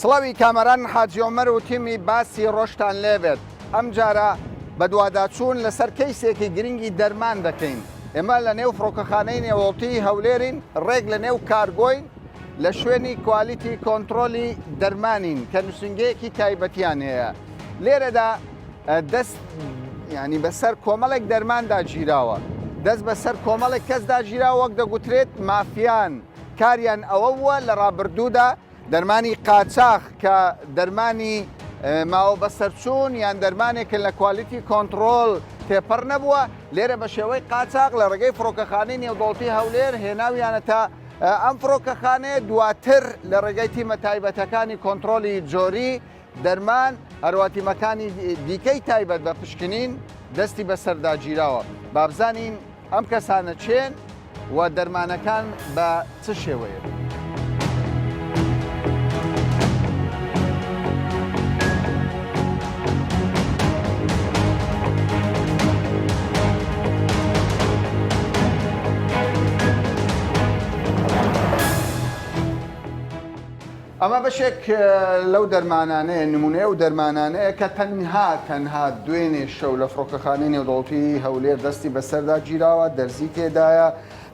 سڵاوی کامەران حاجی عومەر و تیمی باسی ڕۆژتان لێبێت. ئەم جارە بە دوواداچوون لەسەر کەیسێکی گرنگی دەرمان دەکەین. ئێمە لە نێو فڕۆکەخانەی نێوەڵتی هەولێرین، ڕێک لە نێو کارگۆین لە شوێنی کوالیتی کۆنتترۆلی دەرمانین کە نووسنگەیەکی تایبەتیان هەیە. لێرەدا دەست ینی بەسەر کۆمەڵێک دەرماندا گیراوە. دەست بەسەر کۆمەڵێک کەس داگیراوە وەک دەگوترێت مافیان کاریان ئەوە بووە لە ڕابردوودا دەرمانی قاچاق کە دەرمانی ماوە بەسەرچوون یان دەرمانێکە لە کوالیتی کۆنتترۆل تێپەر نەبووە لێرە بە شێوەی قاچاق لە ڕێگەی فڕۆکەخانەی نێودوڵەتی هەولێر هێناویانەتە ئەم فڕۆکەخانەیە دواتر لە ڕێگەی تیمە تایبەتەکانی کۆنتترۆلی جۆری دەرمان هەرواتیمەکانی دیکەی تایبەت بە پشکنین دەستی بەسەرداگیراوە. بابزانین ئەم کەسانە چێن و دەرمانەکان بە چ شێوەیە. ئەمە بەشێک لەو دەرمانانەیە نمونەیە و دەرمانانەیە کە تەنها دوێنێ شەو لە فڕۆکەخانەی نێودوڵەتی هەولێر دەستی بەسەردا گیراوە دەرزی تێدایە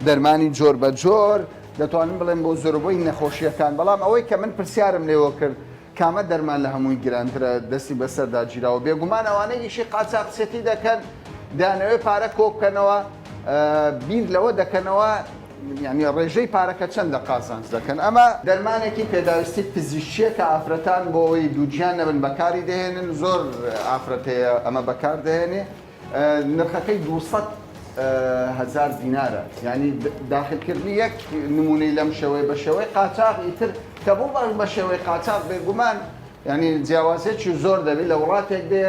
دەرمانی جۆر بە جۆر دەتوانم بڵێن بۆ زۆربەی نەخۆشیەکان بەڵام ئەوەی کە من پرسیارم لێوە کرد کامە دەرمان لە هەمووی گرانترە دەستی بەسەردا گیراوە بێگومان ئەوانەی ئیشی قاچاقچێتی دەکەن دانەوەی پارە کۆبکەنەوە بیر لەوە دەکەنەوە ینی ڕێژەی پارەکە چەندە قازانج دەکەن. ئەمە دەرمانێکی پێداویستی پزیشکیە کە ئافرەتان بۆ ئەوی دووجیان نەبن بەکاری دەهێنن زۆر ئافرەتەیە ئەمە بەکار دەهێنێ نرخەکەی 200,000 دینارە ینی داخلکردنی یەک نمونەی لەم شێوەیە بە شێوەی قاچاق ئیتر کە بۆ باش بە شێوەی قاچاق بێگومان ینی جیاوازێکی زۆر دەبێت لە وڵاتێک دێ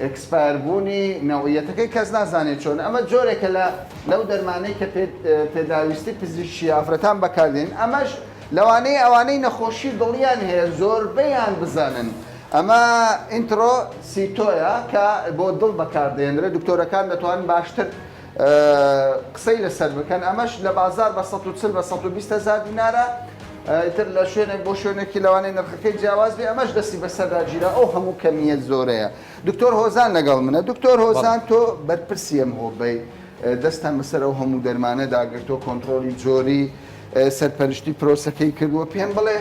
ئەکسپایربوونی نەوعیەتەکەی کەس نازانێت چۆن ئەمە جۆرێکە لەو دەرمانەی کە پێداویستی پزیشکی ئافرەتان بەکاردێن ئەمەش لەوانەیە ئەوانەی نەخۆشی دڵیان هەیە زۆربەیان بزانن. ئەمە ئینترۆ سیتۆیە کە بۆ دڵ بەکاردێنرێت دکتۆرەکان دەتوانن باشتر قسەی لەسەر بکەن ئەمەش لە بازار بە 140 بە 120,000 دینارە ئیتر لە شوێنێک بۆ شوێنێکی لەوانەی نرخەکەی جیاواز بێ ئەمەش دەستی بەسەرداگیرا ئەو هەموو کەمیەت زۆرەیە. دکتۆر هۆزان لەگەڵ منە. دکتۆر هۆزان تۆ بەرپرسیم هۆبەی دەستان بەسەر ئەو هەموو دەرمانە داگرتۆ کۆنتترۆلی جۆری سەرپەرشتی پرۆسەکەی کردووە پێم بڵێ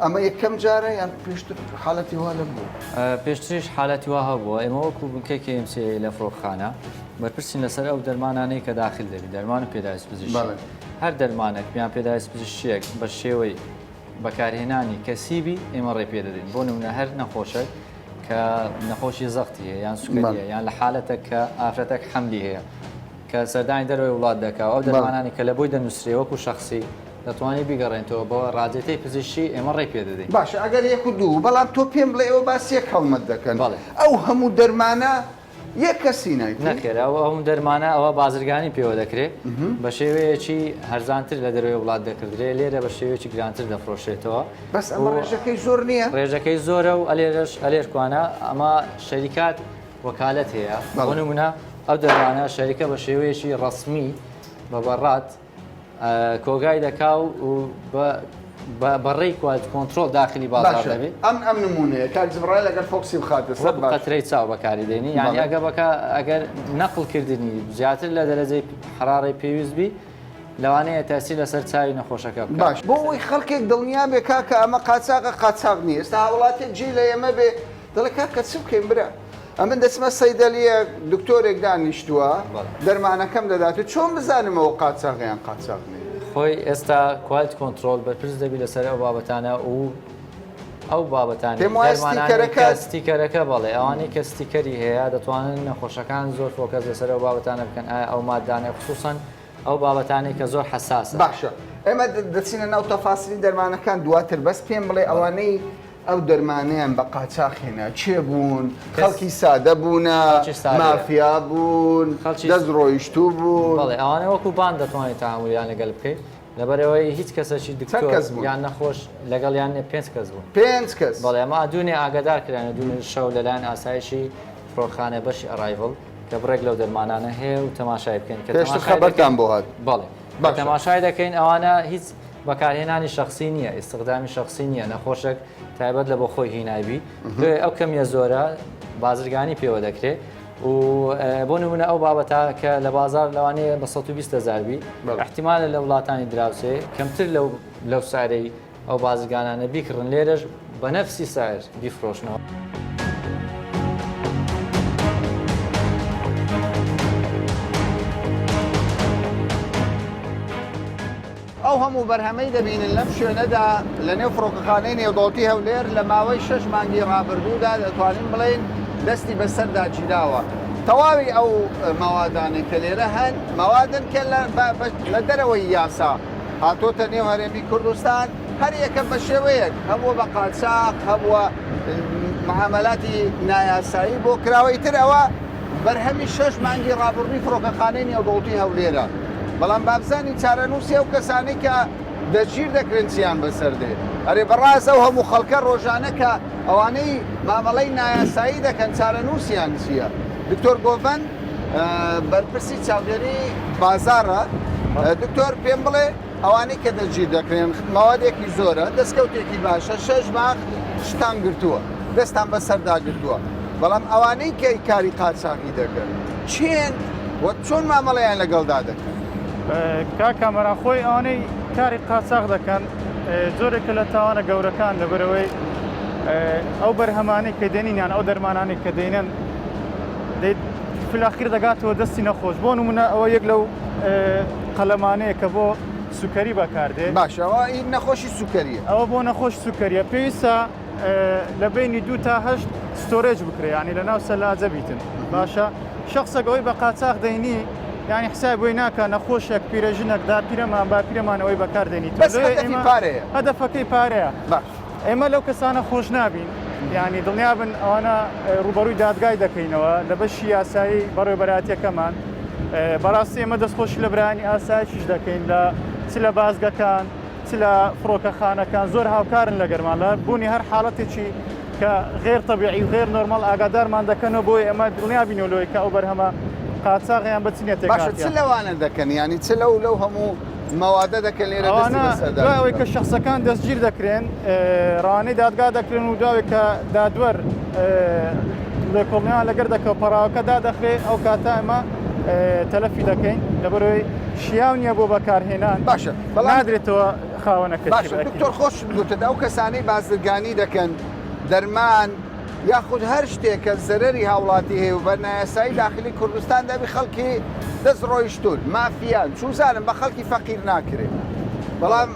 ئەمە یەکەم جارە یان پێشتر حاڵەتی وا لە بوو پێشتریش حالەتی وا هەبووە ئێمە وەکو بنکەی ئMC لە فڕۆکخانە بەرپرسین لەسەر ئەو دەرمانانەی کە داخل دەبی دەرمان و پێداویست پزیشکی هەر دەرمانێک بیان پێداویست پزیشکیەک بە شێوەی بەکارهێنانی کەسیبی ئێمە ڕێ پێ دەدەین بۆ نمونە هەر نەخۆشە کە نەخۆشی زەختی هەیە یان سوکەریە یان لە حالەتێک کە ئافرەتێک حەملی هەیە کە سەردانی دەروی وڵات دەکات ئەو دەرمانانی کە لە بۆی دەنووسرێ وەکو شخصی دەتوانانی بیگەڕێنەوە بۆ ڕاجەتەی پزیشکی ئێمە ڕێ پێ دەدەین. باشە ئەگەر یەک و دوو بەڵام تۆ پێم بڵێ ئەوە باسیەک هەڵمەت دەکەن ئەو هەموو دەرمانە یەک کەسی نەکرێت ئەوە هەموو دەرمانە ئەوە بازرگانی پێوە دەکرێت بە شێوەیەکی هەرزانتر لە دەروی وڵات دەکردرێت لێرە بە شێوەیەکی گرانتر دەفرۆشێتەوە. بەس ئەمە ڕێژەکەی زۆر نییە ڕێژەکەی زۆرە و ئەلێرکوانە ئەمە شەریکات وەکالەت هەیە بۆ نمونە ئەو دەرمانە شەریکە بە شێوەیەکی ڕەسمی بە بەڕات کۆگای دەکا و بەڕێی کوالت کۆنتترۆل داخلی بازار دەبێت. ئەم نمونەیە کاتجبڕای لەگەر فۆکسی بخاتە سەر قەترەی چاو بەکاری دێنی یعنی ئەگەر نەقڵکردنی زیاتر لە دەرەجەی حرارەی پێویستبی لەوانەیە تاسی لەسەر چاوی نەخۆشەکە باش بۆ ئەوی خەڵکێک دڵنیا بێ کاکە ئەمە قاچاقە قاچاق نییە ئێستا وڵاتێک جێ لە ئێمە بێ دەڵێ کاکە چ بکەین برا ئەمە دەچمە سەیدەلیە دکتۆرێک دانیشتووە دەرمانەکەم دەداتێت چۆن بزانمەوە قاچاقیان قاچاق نییە خۆی ئێستا کوالت کۆنتترۆل بەرپرس دەبی لەسەر ئەو بابەتانە و ئەو بابەتانی ستیکەرەکە بەڵێ ئەوانەی کە ستیکەری هەیە دەتوانن نەخۆشەکان زۆر فۆکەس لەسەر ئەو بابەتانە بکەن ئەو مادانە خصوصن ئەو بابەتانەی کە زۆر حساسە. باشە ئێمە دەچینە ناو تەفاسیلی دەرمانەکان دواتر بەس پێم بڵێ ئەوانەی ئەو دەرمانیان بە قاچاقێنە چێ بوون خەڵکی سادە بوونە مافیا بوون دەستڕۆیشتوو بوون بەڵێ ئەوانە وەکو بان دەتوانێت تاهمولیان لەگەڵ بکەیت لەبەرەوەی هیچ کەسێکی دکتۆر یان نەخۆش لەگەڵ یان 5 کەس بوون 5 کەس بەڵێ ئەمە دوونێ ئاگادار کردیانە دوونێ شەو لەلایەن ئاسایشی فڕۆکخانە بەشی ئەرایڤڵ کە بڕێک لەو دەرمانانە هەیە و تەماشای بکەین کە خەبەرتان بۆ هات بەڵێ تەماشای دەکەین ئەوانە هیچ بەکارهێنانی شخصی نییە ئێستخدامی شخصی نییە نەخۆشێک تایبەت لە بۆ خۆی هینایبی ئەو کەمیە زۆرە بازرگانی پێوە دەکرێت و بۆ نمونە ئەو بابەتە کە لە بازار لەوانەیە بە 120,000 بی احتیمالە لە وڵاتانی دراوسێ کەمتر لەو سارەی ئەو بازرگانانە بیکڕن لێرەش بە نەفسی سایر بیفرۆشنەوە. ئەو هەموو بەرهەمەی دەبینن لەم شوێنەدا لە نێو فڕۆکەخانەی نێودەوڵەتی هەولێر لە ماوەی 6 مانگی ڕابردوودا دەتوانین بڵێن دەستی بەسەردا گیراوە. تەواوی ئەو ماوادانێک کە لێرە هەن ماوادن کە لە دەرەوەی یاسا هاتۆتە نێو هەرێمی کوردستان هەر یەکە بە شێوەیەک هەبووە بە قاچاق هەبووە معاملاتی نایاسایی بۆ کراوەی تر ئەوە بەرهەمی 6 مانگی ڕابردووی فڕۆکەخانەی نێودەوڵەتی هەولێرە. بەڵام بابزانی چارەنووسی ئەو کەسانی کە دەگیر دەکرێن چیان بەسەردێ ئەرێ بەڕاست ئەو هەموو خەڵکە ڕۆژانە کە ئەوانەی مامەڵەی نایاسایی دەکەن چارەنووسیان چییە؟ دکتۆر گۆڤەن بەرپرسی چاودێری بازارە دکتۆر پێم بڵێ ئەوانەی کە دەگیر دەکرێن ماوەدێکی زۆرە دەستکەوتێکی باشە 6 ماخ شتان گرتووە دەستان بەسەردا گرتووە بەڵام ئەوانەی کە کاری قاچاقی دەکەن چێن وە چۆن مامەڵەیان لەگەڵدا دەکەن؟ کاکەمەران خۆی ئەوانەی کاری قاچاق دەکەن زۆرێکە لە تاوانە گەورەکان لەبەرەوەی ئەو بەرهەمانەی کە دێنینیان ئەو دەرمانانی کە دێنن فلاخیر دەگاتەوە دەستی نەخۆش بۆ نمونە ئەوە یەک لەو قەلەمانەیە کە بۆ سوکەری بەکاردێ باشەوە این نەخۆشی سوکەریە ئەوە بۆ نەخۆش سوکەریە پێویستە لە بینی 2 تا 8 ستۆرێج بکرێ ینی لە ناو سەلاجە بیتن باشە شخصێک ئەوەی بە قاچاق دەینی ینی حساب بۆی ناکە نەخۆشێک پیرەژنێکدا پیرەمان با پیرەمانەوەی بەکاردێنیت هەدەفەکەی پارەیە ئێمە لەو کەسانە خۆش نابین ینی دڵنیا بن ئەوانە ڕوبەڕووی دادگای دەکەینەوە لە بەشی یاسایی بەڕێ بەراتیەکەمان بەڕاستی ئێمە دەستخۆشی لە برانی ئاسایشیش دەکەین لە چ لە بازگەکان چ لە فڕۆکەخانەکان زۆر هاوکارن لە گەرمانلە بوونی هەر حاڵەتێکی کە غێر تەبیعی و غێر نۆرمەڵ ئاگادارمان دەکەنەوە بۆی ئەمە دڵنیا بینەوەی کە ئەو بەرهەمە قاچاقیان بەچینێت باشە چ لەوانە دەکەن ینی چ لەو هەموو مەوادە دەکەن لێرە دوای کە شخصەکان دەستگیر دەکرێن ڕوانەی دادگا دەکرێن و داوێت کە دادوەر لە کۆڵنیان لەگەر دەکەوت پەراوەکە دادەخرێ ئەو کاتە ئەمە تەلەفی دەکەین لەبەرەوەی شیاو نییە بۆ بەکارهێنان باشە نادرێتەوە خاوەنەکە دکتۆر خۆش گوتت ئەو کەسانەی بازرگانی دەکەن دەرمان یاخود هەر شتێک کە زەرەری هاوڵاتی هەیە و بە نایاسایی داخلی کوردستان دەبی خەڵکی دەست ڕۆیشتون مافیان چوزانم بە خەڵکی فەقیر ناکرێت بەڵام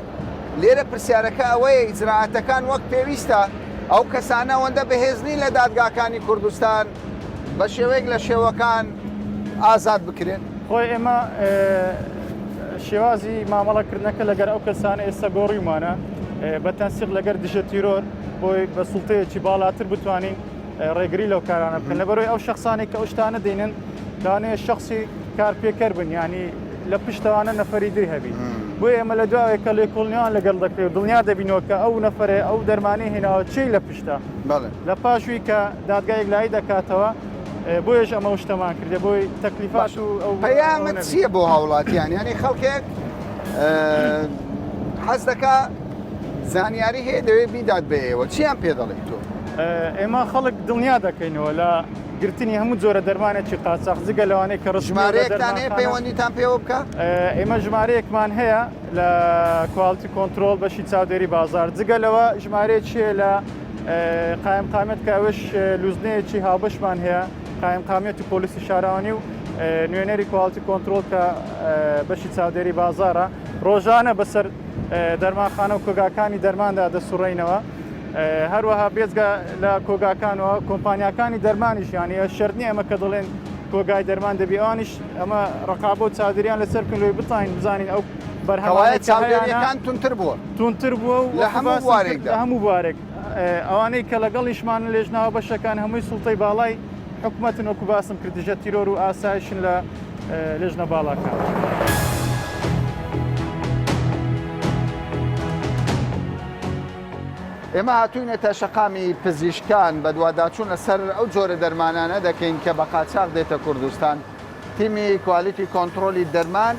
لێرە پرسیارەکە ئەوەیە ئیجراعاتەکان وەک پێویستە ئەو کەسانە ئەوەندە بەهێزنی لە دادگاکانی کوردستان بە شێوەیەک لە شێوەکان ئازاد بکرێن خۆی ئێمە شێوازی مامەڵەکردنەکە لەگەر ئەو کەسانە ئێستا گۆڕیمانە بە تەنسیق لەگەر دژە تیرۆر بۆی بە سوڵتەیەکی باڵاتر بتوانین ڕێگری لەو کارانە بکەن لەبەرەوەی ئەو شخصانێک کە ئەو شتانە دێنن دانەیە شخصی کارپێکەر بن ینی لە پشتەوانە نەفەری دری هەبی بۆی ئێمە لە دوایە کە لێکۆڵنیان لەگەڵ دەکرێت دڵنیا دەبینەوە کە ئەو نەفرێ ئەو دەرمانی هێناوە چی لە پشتە لە پاشووی کە دادگایەک لای دەکاتەوە بۆیش ئەمە شتەمان کردێ بۆی تەکلیفات و ئەو پەیامت چییە بۆ هاوڵاتیان ینی خەڵکێک حەز دەکا زانیاری هەیە دەوێت بیدات بە ئێوە چیان پێ دەڵێت تۆ؟ ئێمە خەڵک دڵنیا دەکەینەوە لە گرتنی هەموو جۆرە دەرمانێکی قاچاق جگە لەوانەیە کە ژمارەیەکتان هەیە پەیوەندیتان پێوە بکە؟ ئێمە ژمارەیەکمان هەیە لە کوالتی کۆنتترۆل بەشی چاودێری بازار جگە لەوە ژمارەیەکیە لە قایم قامێت کە ئەوش لوزنەیەکی هاوبەشمان هەیە قایم قامێتی پۆلیسی شاراوانی و نوێنەری کوالتی کۆنتترۆل کە بەشی چاودێری بازارە ڕۆژانە بەسەر دەرمانخانە و کۆگاکانی دەرماندا دەسوڕێنەوە هەروەها بێزگە لە کۆگاکانەوە کۆمپانیاکانی دەرمانیش یانی شەرنی ئەمە کە دەڵێن کۆگای دەرمان دەبی ئەوانیش ئەمە ڕقابۆ چاودێریان لەسەر کن لۆی بتین بزانین ئەو بەرهەوایە چاودێریەکان تونتر بووە و لە هەموو بوارێک ئەوانەی کە لەگەڵیشمان لێژناوە بەشەکان هەمووی سوڵتەی باڵای حکوومەتن وەکو باسم کردژە تیرۆر و ئاسایشن لە لێژنە باڵاکان. ئێمە هاتوینەتە شەقامی پزیشکان بە دوواداچوون لەسەر ئەو جۆرە دەرمانانە دەکەین کە بە قاچاق دێتە کوردستان تیمی کوالیتی کۆنتترۆلی دەرمان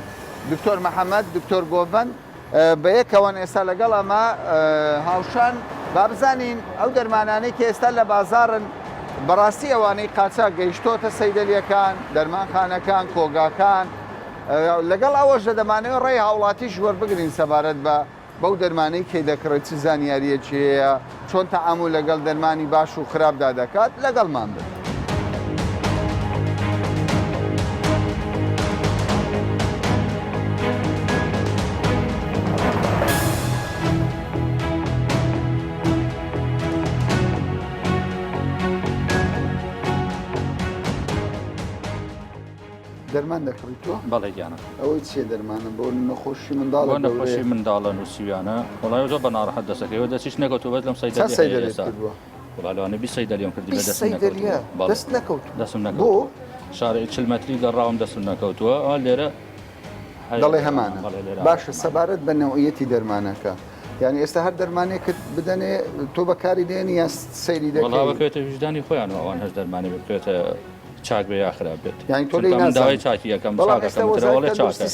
دکتۆر محەممەد دکتۆر گۆڤەن بە یەکەوەن ئێستا لەگەڵ ئەمە هاوشان با بزانین ئەو دەرمانانەی کە ئێستا لە بازارن بەڕاستی ئەوانەی قاچاق گەیشتۆتە سەیدەلیەکان دەرمانخانەکان کۆگاکان لەگەڵ ئەوەش دەمانەوە ڕێی هاوڵاتیش وەربگرین سەبارەت بە بەو دەرمانەی کەی دەکڕێت چ زانیاریەکیەیە چۆن تەعامل لەگەڵ دەرمانی باش و خراپدا دەکات لەگەڵمان بن. دەرمان دەکڕیتەوە؟ بەڵێ گیانە. ئەوەی چێ دەرمانە بۆ نەخۆشی منداڵ بۆ نەخۆشی منداڵن و سیویانە وڵای زۆر بە ناڕەحەت دەسەکەوە دەچیش نەکەوتو بەس لەم سەیدەلیە وڵالوانە 20 سەیدەلیەم کردی بە دەست نەکەوت دەسم نەکەوت بۆ شارێک 40 مەتری گەڕاوم دەسم نەکەوتووە لێرە دەڵێ هەمانە باشە سەبارەت بە نەوعیەتی دەرمانەکە یعنی ئێستا هەر دەرمانێکت بدەنێ تۆ بەکاری دێنی یا سەیری دەکەی وڵاوەکەوێتە وجدانی خۆیان ئەوان هەش دەرمانی بکرێتە چاک بێ یاخرا بێت یعنی تۆ لێی نازانیت چاکی یەکەم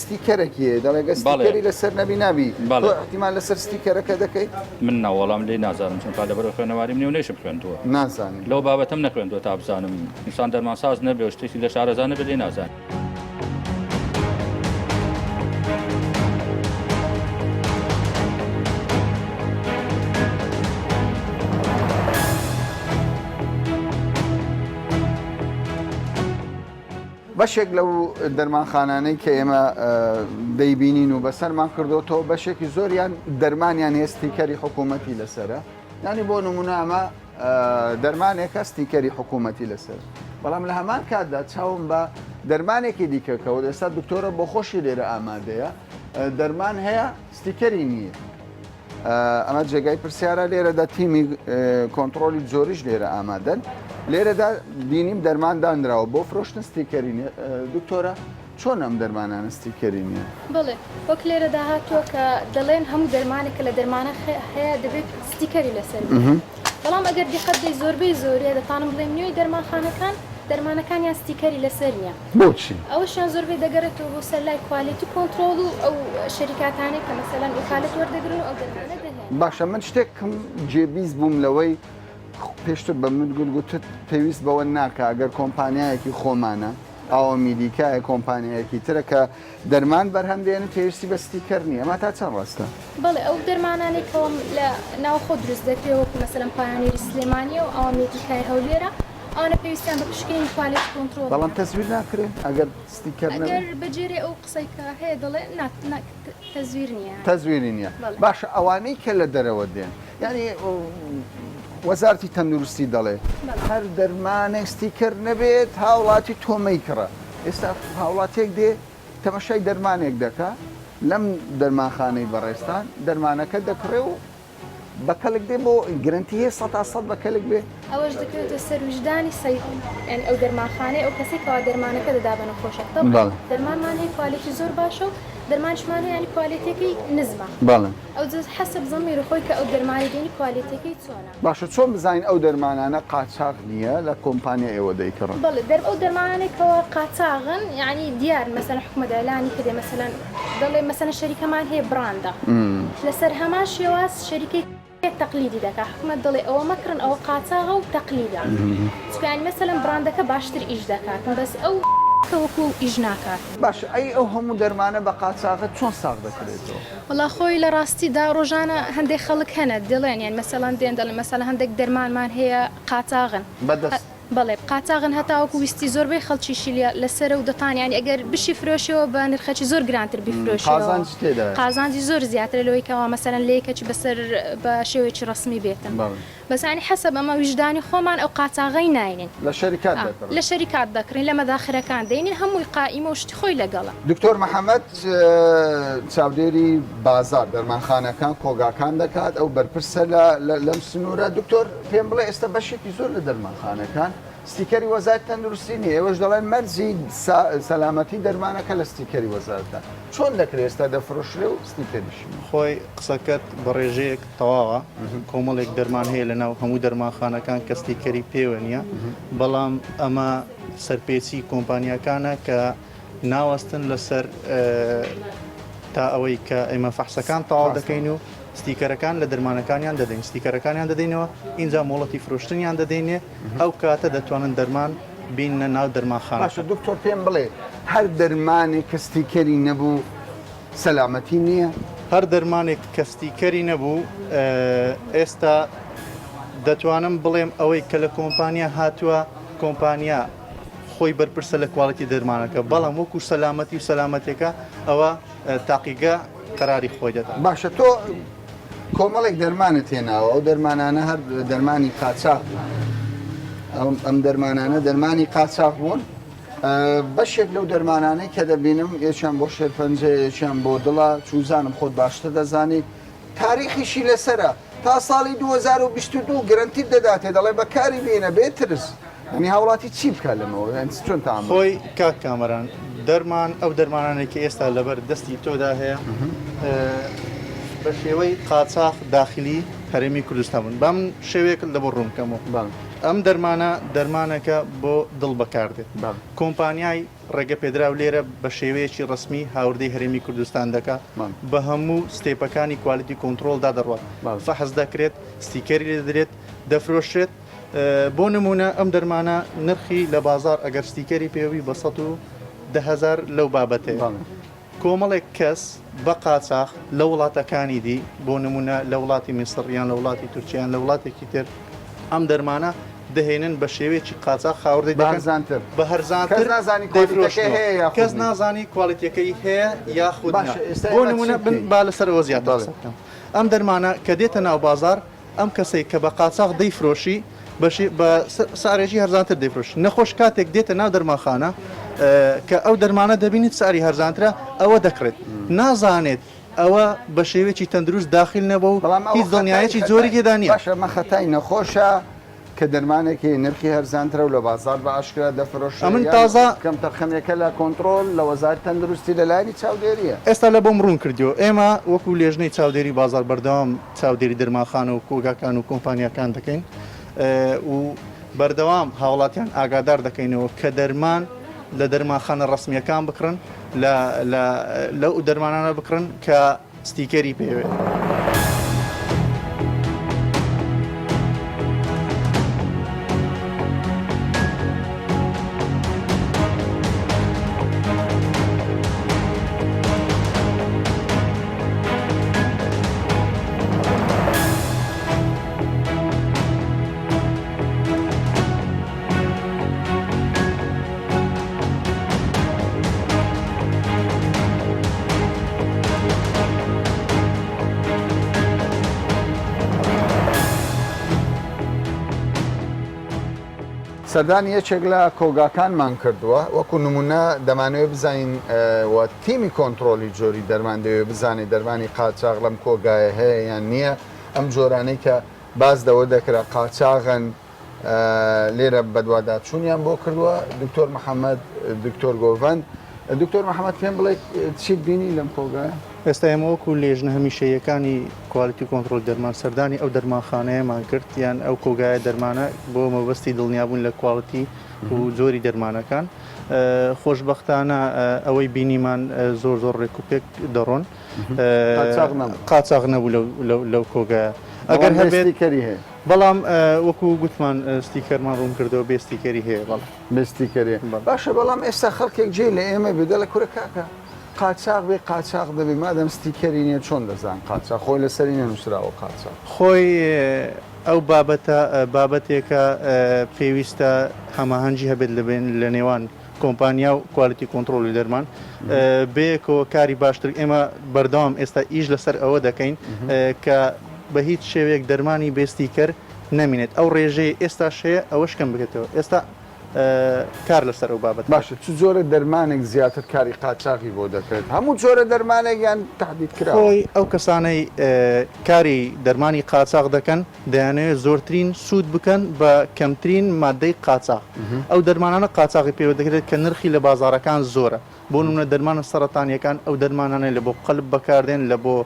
ستیکەرێکی دەڵێگە ستیکەری لەسەر نەبی نابی احتیمال لەسەر ستیکەرەکە دەکەیت من ناوەڵام لێ نازانم چون لەبەر خوێنەواری منێ و نێشم خوێندووە نازانم لەو بابەتم نەخوێندووە تا بزانم ئینسان دەرمانساز نەبێ و شتێکی لە شارەزانە بێ لێ نازانم. بەشێک لەو دەرمانخانانەی کە ئێمە دەیبینین و بەسەرمان کردوتەوە بەشێکی زۆریان دەرمانیان هەیە ستیکەری حکوومەتی لەسرە ینی بۆ نمونە ئەمە دەرمانێکە ستیکەری حکوومەتی لەسەر بەڵام لە هەمان کاتدا چاوم بە دەرمانێکی دیکەکەەوە ئێستا دکتۆرە بۆ خۆشی لێرە ئامادەیە دەرمان هەیە ستیکەری نییە ئەمە جێگای پرسیارە لێرەدا تیمی کۆنتترۆلی زۆریش لێرە ئامادەن لێرەدا بینیم دەرماندانراوە بۆ فرۆشتن ستیکەری نیە دکتۆرە چۆن ئەم دەرمانانە ستیکەری نییە؟ بڵێ وەک لێرە داهاتووە کە دەڵێن هەموو دەرمانێکە لە دەرمانە هەیە دەبێت ستیکەری لەسەر بەڵام ئەگەر دیقەت زۆربەی زۆریە دەتانم بڵێم نوێی دەرمانخانەکان دەرمانەکانیان ستیکەری لەسەر نییە بۆچی؟ ئەوەشیان زۆربەی دەگەڕێتەوە بۆ سەر لای کوالیتی کۆنتترۆل و ئەو شەریکاتانێک کە مەسەلەن ئوکالەت وەردەگرن و ئەو دەرمانە دەهێن. باشە من شتێکم جێبیست بووم لەوەی پێشتر بە من گوتت پێویست بەوە ناکە ئەگەر کۆمپانیایەکی خۆمانە ئەوە میدیکایە کۆمپانیایەکی ترە کە دەرمان بەرهەمدێنن پێویستی بە ستیکەر نییە ئەمە تا چەند ڕاستە؟ بەڵێ ئەو دەرمانانێکەوە لە ناوخۆ دروست دەکرێەوە مەسەلەن پایانێری سلێمانیە و ئەوە میدیکای هەولێرە ئەوانە پێویستیان بە پشکنی کوالیتی کۆنتترۆل بەڵام تەزویر ناکرێت ئەگەر ستیکەر ئەگەر بەجێرێ ئەو قسەی کە هەیە دەڵێ تەزویر نییە تەزویری نییە باشە ئەوانەی کە لە دەرەوە دێن یعنی وەزارتی تەندروستی دەڵێ هەر دەرمانێک ستیکەر نەبێت هاوڵاتی تۆمەی کڕە ئێستا هاوڵاتێک دێ تەمەشای دەرمانێک دەکا لەم دەرمانخانەی بەڕێستان دەرمانەکە دەکڕێ و بەکەلک دێ بۆ گرنتی هەیە 100% بەکەلک بێ ئەوەش دەکرێتە سەر وجدانی ئەو دەرمانخانەی ئەو کەسێکەوە دەرمانەکە دەدا بە نەخۆشە دەرمانمان هەیە کوالیتی زۆر باشە و دەرمانشمان هەیە ینی کوالیتێکی نزمە ئەو حەسب زەمیر خۆی کە ئەو دەرمانی دێنی کوالیتەکەی چۆنە باشە چۆن بزانین ئەو دەرمانانە قاچاق نییە لە کۆمپانیا ئێوە دەیکڕن بەڵێ ئەو دەرمانانێکەوە قاچاغن یعنی دیار مەسەلەن حکومەت ئەعلانی کردێ مەسەلەن دەڵێ مەسەلەن شەریکەمان هەیە براندە لەسەر هەمان شێواز شەریکەی تەقلیدی دەکات حکومەت دەڵێ ئەوە مەکردن ئەوە قاچاغە و تەقلیدە چکانی مەسەلەن براندەکە باشتر ئیش دەکات بەس ئەو وەکو ئیش ناکات باش ئەی ئەو هەموو دەرمانە بە قاچاغە چۆن ساغ دەکرێتەوە؟ وڵا خۆی لە ڕاستیدا ڕۆژانە هەندێک خەڵک هەنە دەڵێن یان مەسەلەن دێن دەڵێن مەسەلەن هەندێک دەرمانمان هەیە قاچاغن بەڵێ قاچاغن هەتاوەکو ویستی زۆربەی خەڵکیشی لەسەر و دەتانیان ئەگەر بشی فرۆشەوە بە نرخەکی زۆر گرانتر بیفرۆشەوە قازانجی زۆر زیاتر لەوەی کەەوە مەسەلەن لێکەکی بەسەر بە شێوەیەکی ڕسمی بێتن بەزانی حەسەب ئەمە ویژدانی خۆمان ئەو قاچاغەی ناینین لە شەریکات دەکڕین لە مەداخرەکان دەینین هەمووی قائیمە و شتی خۆی لەگەڵە. دکتۆر محەممەد چاودێری بازار دەرمانخانەکان کۆگاکان دەکات ئەو بەرپرسە لەم سنوورە دکتۆر پێم بڵێ ئێستا بەشێکی زۆر لە دەرمانخانەکان ستیکەری وەزارەتی تەندروستی نیە ئێوەش دەڵێن مەرجی سەلامەتی دەرمانەکە لە ستیکەری وەزارەتە چۆن دەکرێت ئێستا دەفرۆشرێ و ستیکەریشی خۆی قسەکەت بە ڕێژەیەک تەواوە کۆمەڵێک دەرمان هەیە لە ناو هەموو دەرمانخانەکان کە ستیکەری پێوە نیە بەڵام ئەمە سەرپێچی کۆمپانیەکانە کە ناوەستن لەسەر تا ئەوەی کە ئێمە فەحسەکان تەواو دەکەین و ستیکەرەکان لە دەرمانەکانیان دەدەین ستیکەرەکانیان دەدەینەوە اینجا مۆڵەتی فرۆشتنیان دەدەینێ ئەو کاتە دەتوانن دەرمان بینە ناو دەرمانخانە. باشە دکتۆر پێم بڵێ هەر دەرمانێک کە ستیکەری نەبوو سەلامەتی نییە؟ هەر دەرمانێک کە ستیکەری نەبوو ئێستا دەتوانم بڵێم ئەوەی کە لە کۆمپانیا هاتووە کۆمپانیا خۆی بەرپرسە لە کواڵەتی دەرمانەکە بەڵام وەکو سەلامەتی و سەلامەتێکە ئەوە تاقیگە قەراری خۆی دەدا. باشە تۆ کۆمەڵێک دەرمانت هێناوە ئەو دەرمانانە هەر دەرمانی قاچاق ئەم دەرمانانە دەرمانی قاچاق بوون بەشێک لەو دەرمانانەی کە دەبینم یەکیان بۆ شێرپەنجە یەکیان بۆ دڵە چوزانم خۆت باشتر دەزانی تاریخیشی لەسرە تا ساڵی 2022 گرنتی دەداتێ دەڵێ بەکاری بێنە بێترس ئەنی هاوڵاتی چی بکە لەمەوە چۆن تا خۆی کاک کامەران دەرمان ئەو دەرمانانێکی ئێستا لەبەر دەستی تۆدا هەیە بە شێوەی قاچاق داخلی هەرێمی کوردستان بوون بەم شێوەیەک لە بۆ ڕوونکەمەوە ئەم دەرمانەکە بۆ دڵ بەکاردێت کۆمپانیای ڕێگە پێدراو لێرە بە شێوەیەکی ڕسمی هاوردەی هەرێمی کوردستان دەکا بە هەموو ستێپەکانی کوالیتی کۆنتترۆلدا دەڕوات فەحز دەکرێت ستیکەری لێ دەدرێت دەفرۆشرێت بۆ نمونە ئەم دەرمانە نرخی لە بازار ئەگەر ستیکەری پێوی بە 110,000 لەو بابەتەیە کۆمەڵێک کەس بە قاچاق لە وڵاتەکانی دی بۆ نمونە لە وڵاتی میسڕیان لە وڵاتی تورکیان لە وڵاتێکی تر ئەم دەرمانە دەهێنن بە شێوەیەکی قاچاق خاوەڕێی بەهرزانتر بە هەرزانتر کەس نازانی کواڵیتیەکەی هەیە یاخود بۆ نمونە با لەسەرەوە زیاتر بکەم ئەم دەرمانە کە دێتە ناو بازار ئەم کەسەی کە بە قاچاق دەیفرۆشی بە سارێژی هەرزانتر دەیفرۆشی نەخۆش کاتێک دێتە ناو دەرمانخانە کە ئەو دەرمانە دەبینیت ساری هەرزانترە ئەوە دەکرێت نازانێت ئەوە بە شێوێکی تەندروست داخل نەبوو هیچ دڵنیایەکی زۆری تێدا نیە. باشە مە خەتای نەخۆشە کە دەرمانێکی نرخی هەرزانترە و لە بازار بە ئاشکرا دەفرۆشێت ئەمن تازە کەم تەرخەمێکە لە کۆنتترۆل لە وەزارەتی تەندروستی لە لای چاودێریە ئێستا لە بۆم ڕوون کردیەوە ئێمە وەکو لێژنەی چاودێری بازار بەردەوام چاودێری دەرمانخانە و کۆگاکان و کۆمپانیەکان دەکەین و بەردەوام هاوڵاتیان ئاگادار دەکەینەوە کە دەرمان لە دەرمانخانە ڕسمیەکان بکڕن لەو دەرمانانە بکڕن کە ستیکەری پێوێت. سەردانی یەکێک لە کۆگاکانمان کردووە وەکو نمونە دەمانوێت بزانین و تیمی کۆنتترۆلی جۆری دەرمان دەوێت بزانێت دەرمانی قاچاق لەم کۆگایە هەیە یان نییە ئەم جۆرانەی کە باز دەوە دەکرا قاچاغن لێرە بەدواداچوونیان بۆ کردووە دکتۆر محەممەد دکتۆر گۆڤەند دکتۆر محەممەد پێم بڵێ چیت بینی لەم کۆگایە؟ ئێستا ئێمە وەکو لێژنە هەمیشەیەکانی کوالیتی کۆنتترۆل دەرمان سەردانی ئەو دەرمانخانەیەمان کرد یان ئەو کۆگایە دەرمانە بۆ مەبەستی دڵنیابوون لە کواڵەتی و زۆری دەرمانەکان خۆشببختانە ئەوەی بینیمان زۆر ڕێکوپێک دەڕۆن قاچاق نەبوو لەو کۆگایە ئەگەر هەبێتکەری هەیە بەڵام وەکو گوتمان ستیکەرمان ڕوون کردەوە بێ ستیکەری هەیە بەڵام بستیکەری باشە بەڵام ئێستا خەڵکێک جێ لە ئێمە بدە لە کورە کاکە قاچاق بێ قاچاق دەبێت مادەم ستیکەری نیە چۆن دەزان قاچاق خۆی لەسەری نەنووسراوە قاچاق خۆی ئەو بابەتێکە پێویستە هەماهەنگی هەبێت لە نێوان کۆمپانیا و کوالیتی کۆنتترۆلی دەرمان بەیەکەوە کاری باشتر ئێمە بەردەوام ئێستا ئیش لەسەر ئەوە دەکەین کە بە هیچ شێوەیەک دەرمانی بێستی کرد نەمینێت ئەو ڕێژەیە ئێستا شەیە ئەوەشکەم بکەێتەوە ئێستا کار لەسەر ئەو بابەت باشە چ جۆرە دەرمانێک زیاتر کاری قاچاقی بۆ دەکرێت هەموو جۆرە دەرمانێک یان تهدید کرا خۆی ئەو کەسانەی کاری دەرمانی قاچاق دەکەن دەیانەوێت زۆرترین سوود بکەن بە کەمترین مادەی قاچاق ئەو دەرمانانە قاچاقی پێوە دەکرێت کە نرخی لە بازارەکان زۆرە بۆ نمونە دەرمانە سەرەتانیەکان ئەو دەرمانانە لە بۆ قەلب بەکاردێن لە بۆ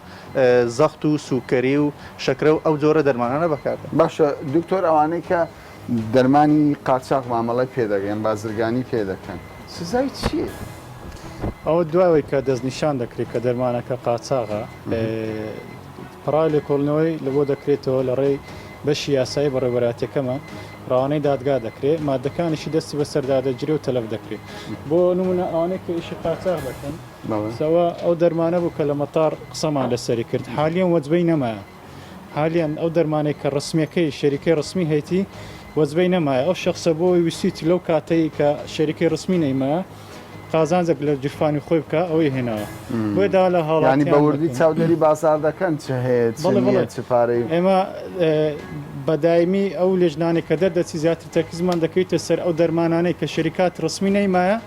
زەخت و سوکەری و شەکرە و ئەو جۆرە دەرمانانە بەکاردێن. باشە دکتۆر ئەوانەی کە دەرمانی قاچاق مامەڵی پێدەگەن بازرگانی پێدەکەن سزای چییە؟ ئەوە دوایەوەی کە دەستنیشان دەکرێت کە دەرمانەکە قاچاغە پڕای لێکۆڵنەوەی لە بۆ دەکرێتەوە لە ڕێی بەشی یاسایی بەڕێوەبەراتەکەمە ڕاوانەی دادگا دەکرێت مادەکانیشی دەستی بە سەردادەگیری و تەلەف دەکرێت بۆ نمونە ئەوانەی کە ئیشی قاچاغ دەکەن سەوا ئەو دەرمانە بوو کە لە مەتار قسەمان لەسەری کرد حالیان وەجبەی نەمایە حالیان ئەو دەرمانێک کە ڕسمیەکەی شەریکەی ڕسمی هەیەی وەجبەی نەمایە ئەو شخصە بۆی ویسیتی لەو کاتەی کە شەریکەی ڕسمی نەیمایە قازانجێک لە جیرفانی خۆی بکە ئەوەی هێناوە بۆدا لە هاڵانی بەوردی چاودێری بازار دەکەن چ هەیە چپارەی ئێمە بەدایمی ئەو لێژنانێک کە دەردەچی زیاتر تەرکیزمان دەکەیتە سەر ئەو دەرمانانەی کە شەریکات ڕسمی نەیمایە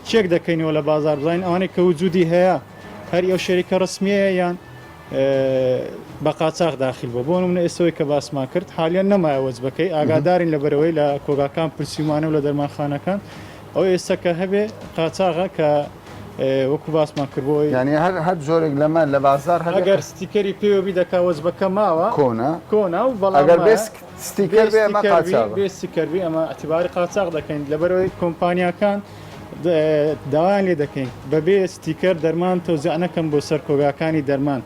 چێک دەکەینەوە لە بازار بزانین ئەوانەی کە وجودی هەیە هەر ئەو شەریکە ڕسمیەیە یان بە قاچاغ داخل بۆ نمونە ئێسەوەی کە باسمان کرد حالیان نەمایە وەجبەکەی ئاگادارین لەبەرەوەی لە کۆگاکان پرسیمانە و لە دەرمانخانەکان ئەو ئێستا کە هەبێ قاچاغە کە وەکو باسمان کردبووی ینی هەر جۆرێک لەمە لە بازار ئەگەر ستیکەری پێوەبی دەکا وەجبەکە ماوە کۆنا و بەڵام ستیکەر بێ ستیکەربی ئەمە ئەتیباری قاچاغ دەکەین لەبەرەوەی کۆمپانیاکان داوایان لێ دەکەین بەبێ ستیکەر دەرمان تۆزیع نەکەم بۆ سەر کۆگاکانی دەرمان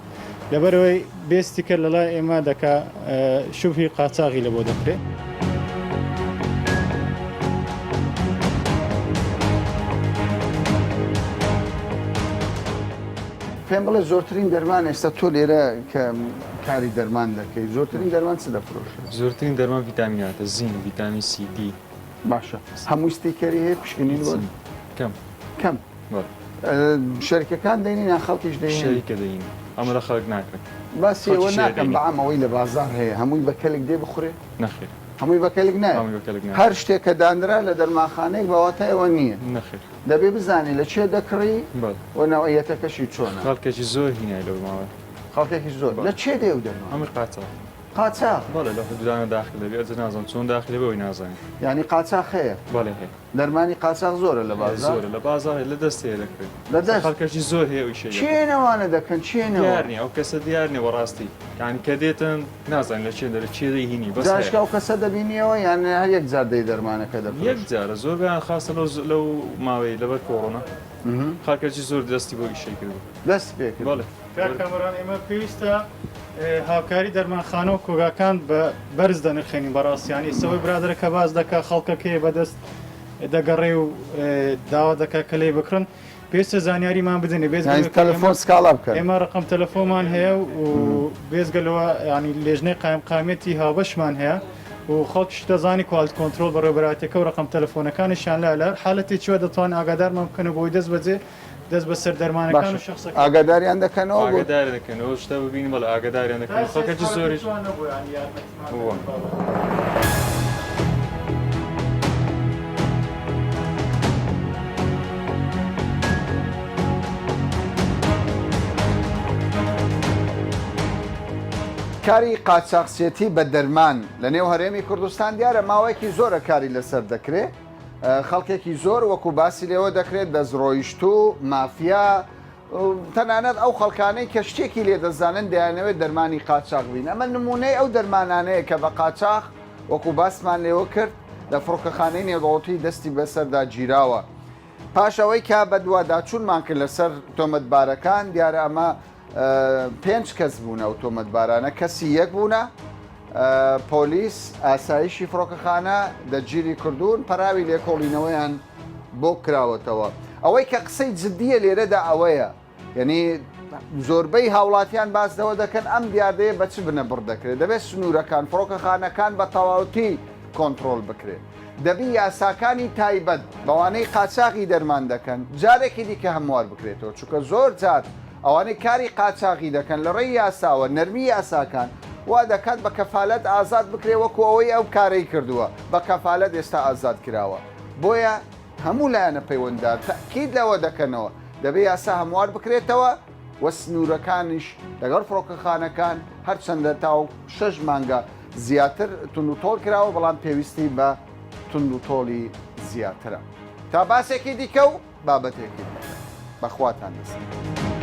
لەبەرەوەی بێ ستیکەر لەلای ئێمە دەکا شوبهی قاچاغی لە بۆ دەکرێت پێم بڵێ زۆرترین دەرمان ئێستا تۆ لێرە کە کاری دەرمان دەکەی زۆرترین دەرمان چ دەفرۆشێت زۆرترین دەرمان ڤیتامیناتە زین ڤیتامین سی دی باشە هەموو ستیکەری هەیە پشکنین کەم شەرکەکان دەینین یان خەڵکیش دەین شەریکە دەین ئەمە لە خەڵک ناکرێت باسی ئەوە ناکەم بەعامەوەی لە بازار هەیە هەمووی بە کەلێک دێ بخورێ نەخێر هەمووی بە کەلێک نایە هەر شتێک کە دانرا لە دەرمانخانەیەک بەواتە ئەوە نییە نەخێر دەبێ بزانانی لە چێ دەکڕی و ناوەیەتەکەشی چۆنە خەڵکێکی زۆر هینای لەو ماوە خەڵکێکی زۆر لە چێ دێ و دەرمان ئەمر قاچاغ قاچاغ بەڵێ لە حدودانە داخل دەبێ ئەجە نازانم چۆن داخل بەوەی نازانین ینی قاچاغ هەیە بەڵێ هەیە دەرمانی قاچاغ زۆرە لە بازار زۆرە لە بازار لە دەستەیە دەکرێت لە دەست خەڵکەشی زۆر هەیە ئەوی شەیە چێنەوانە دەکەن چێنەوە دیارنی ئەو کەسە دیارنی وەڕاستی یعنی کە دێتن نازانین لە چێ دەرە چێ دەیهینی بەس جاشکە ئەو کەسە دەبینیەوە یان هەر یەک جار دەی دەرمانەکە دەبێت یەک جارە زۆر بیان خاستە لەو ماوەی لەبەر کۆڕۆنا خەڵکەشی زۆر دەستی بۆ ئیشەی کرد دەست پێکرد بەڵێ کامەران ئێمە پێویستە هاوکاری دەرمانخانە و کۆگاکان بە بەرز دەنرخێنین بەڕاستیانی سەوەی برادرە کە باز دەکا خەڵکەکەی بەدەست دەگەڕێ و داوا دەکا کە لێ بکڕن پێویستە زانیاریمان بدەنێ تەلەفۆن سکاڵا بکەن ئێمە ڕقم تەلەفۆنمان هەیە و بێزگەلەوە ینی لێژنەی قایمقامەتی هاوبەشمان هەیە و خەڵکیش دەزانی کوالت کۆنتترۆل بەڕێبەراتەکە و ڕقم تەلەفۆنەکانیشان لە حالەتی چوە دەتوان ئاگادارمان بکەنە بۆی دەست بەجێ دەست بە سەر دەرمانەکان و شخص ئاگاداریان دەکەنەوە ئاگادار دەکەنەوە شتە ببین بەڵ ئاگاداریان دەکەن خەڵکەکی زۆریش کاری قاچاقچێتی بە دەرمان لە نێو هەرێمی کوردستان دیارە ماوەیەکی زۆرە کاری لەسەر دەکرێت خەڵکێکی زۆر وەکو باسی لێەوە دەکرێت دەستڕۆیشت و مافیا تەنانەت ئەو خەڵکانەی کە شتێکی لێ دەزانن دەیانەوێت دەرمانی قاچاق بین ئەمە نمونەی ئەو دەرمانانەیە کە بە قاچاق وەکو باسمان لێوە کرد لە فڕۆکەخانەی نێودەوڵەتی دەستی بەسەردا گیراوە پاشەوەی کا بە دوواداچوونمان کرد لەسەر تۆمەتبارەکان دیارە ئەمە 5 کەس بوونە و تۆمەتبارانە کەسی یەک بوونە پۆلیس ئاسایشی فڕۆکەخانە دەگیری کردوون پەراوی لێکۆڵینەوەیان بۆ کراوەتەوە ئەوەی کە قسەی جددیە لێرەدا ئەوەیە یعنی زۆربەی هاوڵاتیان باسدەوە دەکەن ئەم دیاردەیە بە چ بنە بڕ دەکرێت دەبێت سنوورەکان فڕۆکەخانەکان بە تەواوەتی کۆنتترۆل بکرێت دەبی یاساکانی تایبەت بەوانەی قاچاقی دەرمان دەکەن جارێکی دیکە هەموار بکرێتەوە چونکە زۆر جار ئەوانەی کاری قاچاقی دەکەن لە ڕێی یاساوە نەرمی یاساکان وا دەکات بە کەفالەت ئازاد بکرێ وەکو ئەوەی ئەو کارەی کردووە بە کەفالەت ئێستا ئازاد کراوە بۆیە هەموو لایەنە پەیوەنددار تاکید لەوە دەکەنەوە دەبێت یاسا هەموار بکرێتەوە وە سنوورەکانیش لەگەڵ فڕۆکەخانەکان هەرچەندە تاو 6 مانگە زیاتر تونند و تۆڵ کراوە بەڵام پێویستی بە تونند و تۆڵی زیاترە تا باسێکی دیکە و بابەتێکی بەخواتان دەست.